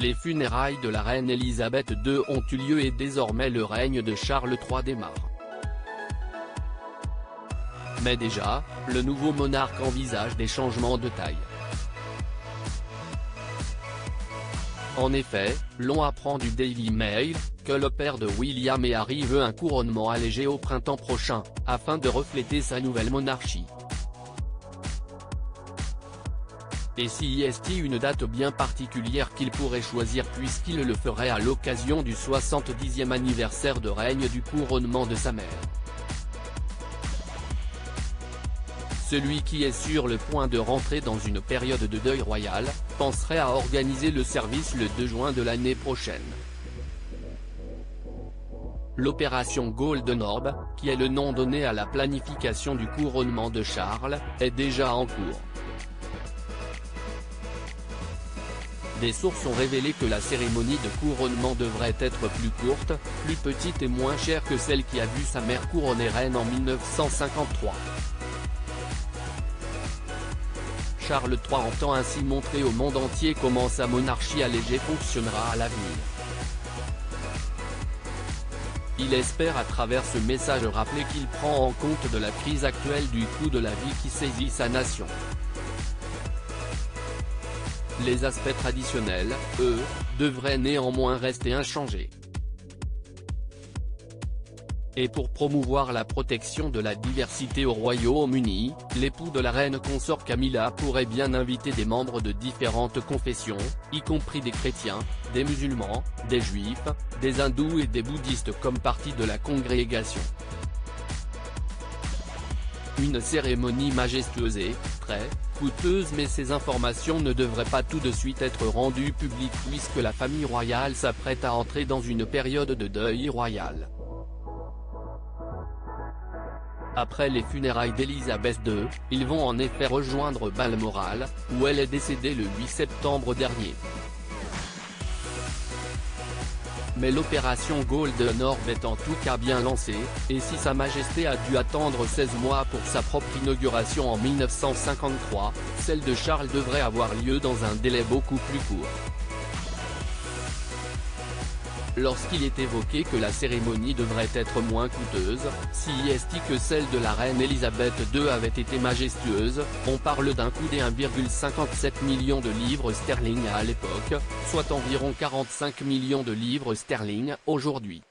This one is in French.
Les funérailles de la reine Elisabeth II ont eu lieu et désormais le règne de Charles III démarre. Mais déjà, le nouveau monarque envisage des changements de taille. En effet, l'on apprend du Daily Mail, que le père de William et Harry veut un couronnement allégé au printemps prochain, afin de refléter sa nouvelle monarchie. Et si est une date bien particulière qu'il pourrait choisir puisqu'il le ferait à l'occasion du 70e anniversaire de règne du couronnement de sa mère. Celui qui est sur le point de rentrer dans une période de deuil royal, penserait à organiser le service le 2 juin de l'année prochaine. L'opération Golden Orb, qui est le nom donné à la planification du couronnement de Charles, est déjà en cours. Des sources ont révélé que la cérémonie de couronnement devrait être plus courte, plus petite et moins chère que celle qui a vu sa mère couronnée reine en 1953. Charles III entend ainsi montrer au monde entier comment sa monarchie allégée fonctionnera à l'avenir. Il espère à travers ce message rappeler qu'il prend en compte de la crise actuelle du coût de la vie qui saisit sa nation. Les aspects traditionnels, eux, devraient néanmoins rester inchangés. Et pour promouvoir la protection de la diversité au Royaume-Uni, l'époux de la reine consort Camilla pourrait bien inviter des membres de différentes confessions, y compris des chrétiens, des musulmans, des juifs, des hindous et des bouddhistes comme partie de la congrégation. Une cérémonie majestueuse et, très, coûteuse, mais ces informations ne devraient pas tout de suite être rendues publiques puisque la famille royale s'apprête à entrer dans une période de deuil royal. Après les funérailles d'Elisabeth II, ils vont en effet rejoindre Balmoral, où elle est décédée le 8 septembre dernier. Mais l'opération Golden Orb est en tout cas bien lancée, et si Sa Majesté a dû attendre 16 mois pour sa propre inauguration en 1953, celle de Charles devrait avoir lieu dans un délai beaucoup plus court. Lorsqu'il est évoqué que la cérémonie devrait être moins coûteuse, si est que celle de la reine Elisabeth II avait été majestueuse, on parle d'un coût des 1,57 million de livres sterling à l'époque, soit environ 45 millions de livres sterling aujourd'hui.